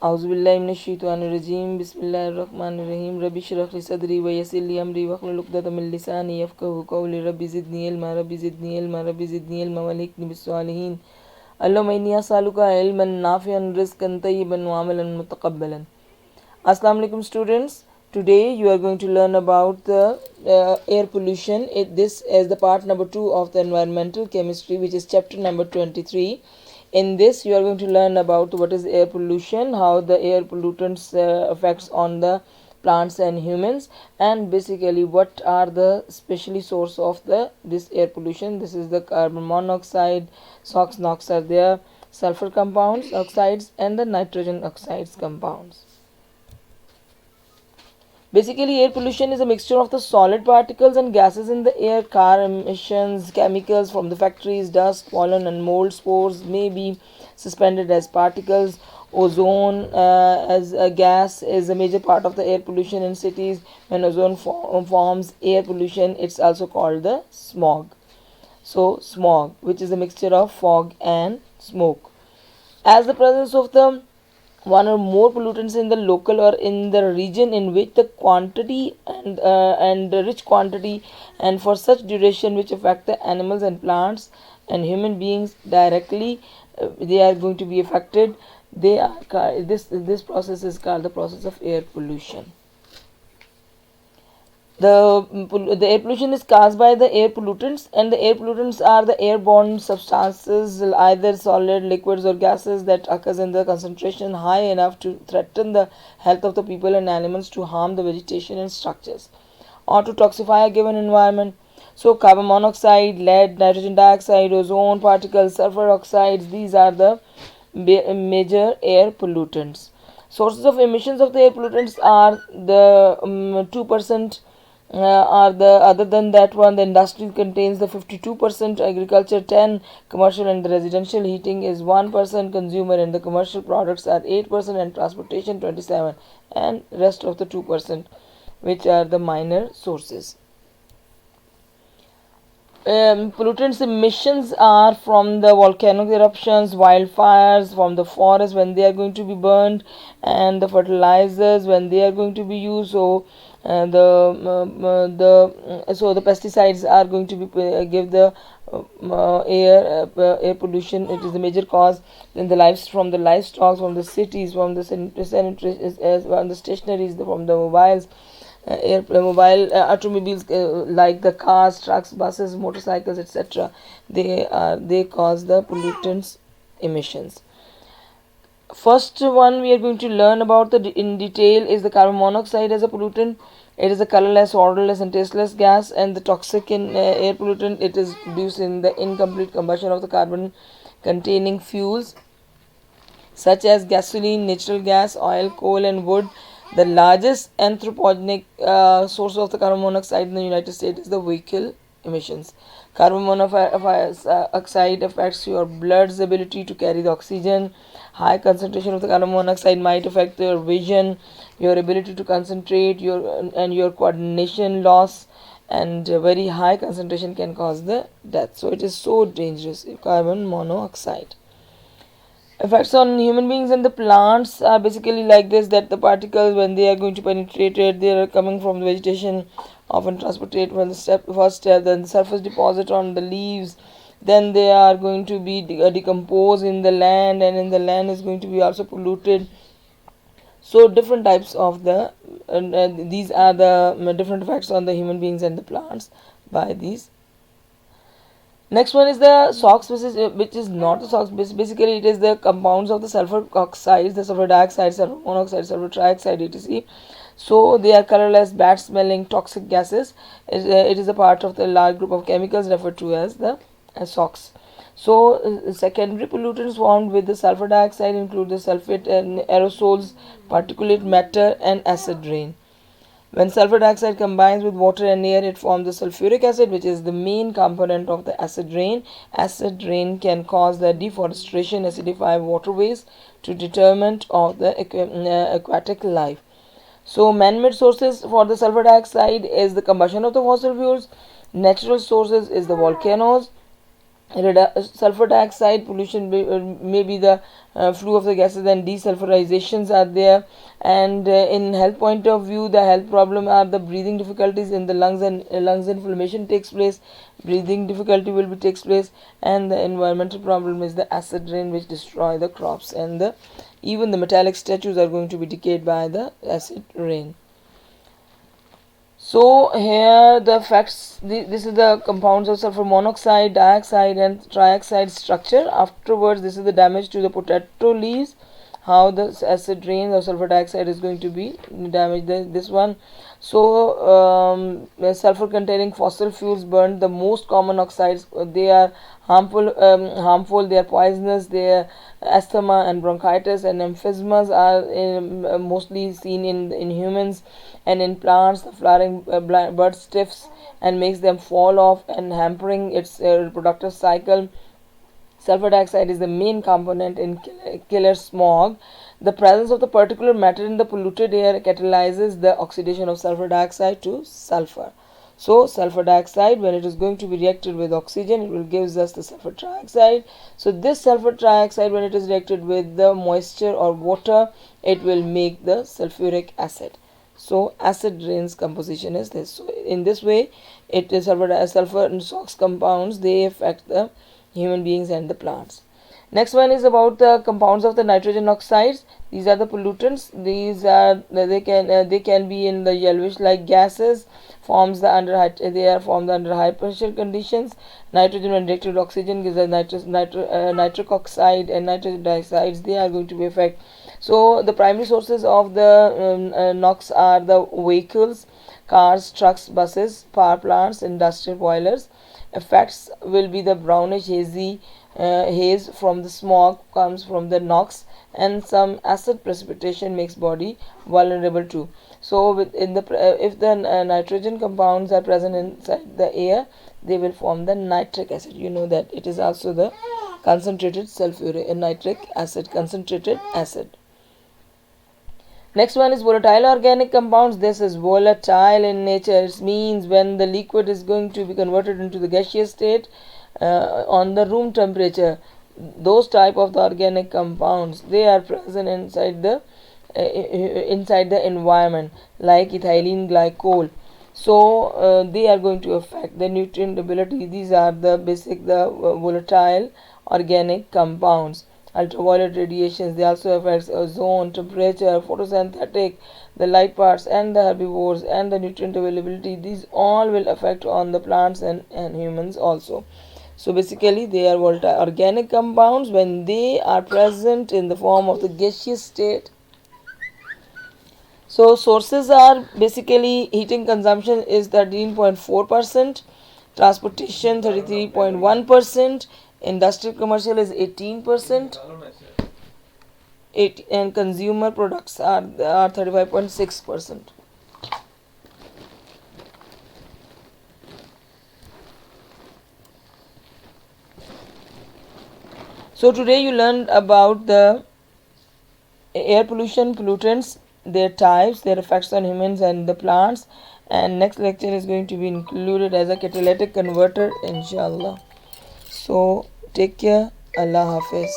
औज़ुबिल्लाहिमिनश्शैतानिर्रजीम बिस्मिल्लाहिर्रहमानिर्रहीम रब्बि इश्रह ली सदरी व यस्सिर ली अमरी वहलुल उक़दतम मिन लिसानी यफ़क़हू क़ौली रब्बि ज़िदनी इल्मा रब्बि ज़िदनी इल्मा रब्बि ज़िदनी इल्मा वल्हिक़नी बिस्सालिहीन अल्लाहुम्मा इन्नी अस्अलुका इल्मन नाफ़िअन रिज़्क़न तय्यिबन व Amlan मुतक़ब्बलन. Assalamu alaikum students. Today you are going to learn about the air pollution. This is the part number 2 of the environmental chemistry, which is chapter number 23. In this you are going to learn about what is air pollution, how the air pollutants affects on the plants and humans, and basically what are the specially source of this air pollution. This is the carbon monoxide, SOx, NOx are there, sulfur compounds, oxides, and the nitrogen oxides compounds. Basically, air pollution is a mixture of the solid particles and gases in the air. Car emissions, chemicals from the factories, dust, pollen, and mold spores may be suspended as particles. Ozone as a gas is a major part of the air pollution in cities. When ozone forms air pollution, it's also called the smog. So, smog, which is a mixture of fog and smoke. As the presence of the one or more pollutants in the local or in the region in which the quantity and the rich quantity and for such duration which affect the animals and plants and human beings directly, they are going to be affected. They are this process is called the process of air pollution. The air pollution is caused by the air pollutants, and the air pollutants are the airborne substances, either solid, liquids, or gases that occurs in the concentration high enough to threaten the health of the people and animals, to harm the vegetation and structures, or to toxify a given environment. So, carbon monoxide, lead, nitrogen dioxide, ozone particles, sulfur oxides, these are the major air pollutants. Sources of emissions of the air pollutants are the 2%. Are the other than that one, the industry contains the 52%, agriculture 10, commercial and the residential heating is 1%, consumer and the commercial products are 8%, and transportation 27, and rest of the 2%, which are the minor sources. Pollutants emissions are from the volcanic eruptions, wildfires, from the forest when they are going to be burned, and the fertilizers when they are going to be used. So the pesticides are going to be give the air pollution. It is the major cause. Then the from the livestock, from the cities, from the from the stationaries, from the mobiles, mobile automobiles, like the cars, trucks, buses, motorcycles, etc. They cause the pollutants emissions. First one we are going to learn about in detail is the carbon monoxide as a pollutant. It is a colorless, odorless, and tasteless gas, and the toxic in air pollutant. It is produced in the incomplete combustion of the carbon containing fuels such as gasoline, natural gas, oil, coal, and wood. The largest anthropogenic source of the carbon monoxide in the United States is the vehicle emissions. Carbon monoxide affects your blood's ability to carry the oxygen. High concentration of the carbon monoxide might affect your vision, your ability to concentrate, your coordination loss, and very high concentration can cause the death. So it is so dangerous, carbon monoxide. Effects on human beings and the plants are basically like this, that the particles when they are going to penetrate it, they are coming from the vegetation, often transported from the first step, then the surface deposit on the leaves, then they are going to be decomposed in the land, and in the land is going to be also polluted. So different types of these are the different effects on the human beings and the plants by these. Next one is the SOx, which is not the SOx. Basically, it is the compounds of the sulfur oxides, the sulfur dioxide, sulfur monoxide, sulfur trioxide, etc. So they are colorless, bad-smelling, toxic gases. It is a part of the large group of chemicals referred to as the SOx. So secondary pollutants formed with the sulfur dioxide include the sulfate and aerosols, particulate matter, and acid rain. When sulfur dioxide combines with water and air, it forms the sulfuric acid, which is the main component of the acid rain. Acid rain can cause the deforestation, acidify waterways to deterrent of the aquatic life. So, man-made sources for the sulfur dioxide is the combustion of the fossil fuels. Natural sources is the volcanoes. sulfur dioxide pollution may be the flue of the gases, and desulfurizations are there. And in health point of view, the health problem are the breathing difficulties in the lungs, and lungs inflammation takes place, breathing difficulty will be takes place. And the environmental problem is the acid rain which destroy the crops, and even the metallic statues are going to be decayed by the acid rain. So here the facts, this is the compounds of sulfur monoxide, dioxide and trioxide structure. Afterwards, this is the damage to the potato leaves, how the acid rain or sulfur dioxide is going to be damage this one. So sulfur containing fossil fuels burned, the most common oxides, they are harmful, they are poisonous, they are asthma and bronchitis and emphysemas are mostly seen in humans. And in plants, the flowering bud stiffs and makes them fall off and hampering its reproductive cycle. Sulfur dioxide is the main component in killer smog. The presence of the particulate matter in the polluted air catalyzes the oxidation of sulfur dioxide to sulfur. So sulfur dioxide, when it is going to be reacted with oxygen, it will gives us the sulfur trioxide. So this sulfur trioxide, when it is reacted with the moisture or water, it will make the sulfuric acid. So acid rain's composition is this. So in this way, it is sulfur and SOx compounds, they affect the human beings and the plants. Next one is about the compounds of the nitrogen oxides. These are the pollutants. These are they can be in the yellowish like gases. Forms the under they are formed under high pressure conditions. Nitrogen when reacted with oxygen gives a nitric oxide and nitrogen dioxides. They are going to be affect. So the primary sources of the NOx are the vehicles, cars, trucks, buses, power plants, industrial boilers. Effects will be the brownish haze from the smog comes from the NOx, and some acid precipitation makes body vulnerable too. So within the if the nitrogen compounds are present inside the air, they will form the nitric acid. You know that it is also the concentrated sulfuric nitric acid, concentrated acid. Next one is volatile organic compounds. This is volatile in nature. It means when the liquid is going to be converted into the gaseous state on the room temperature, those type of the organic compounds, they are present inside the environment like ethylene glycol. So they are going to affect the nutrient ability. These are the basic volatile organic compounds. Ultraviolet radiations, they also affect ozone, temperature, photosynthetic, the light parts and the herbivores and the nutrient availability. These all will affect on the plants and humans also. So basically they are volatile organic compounds when they are present in the form of the gaseous state. So sources are basically heating consumption is 13.4%, transportation 33.1%, industrial commercial is 18%, and consumer products are 35.6%. So today you learned about the air pollution, pollutants, their types, their effects on humans and the plants, and next lecture is going to be included as a catalytic converter, inshallah. So take care. Allah Hafiz.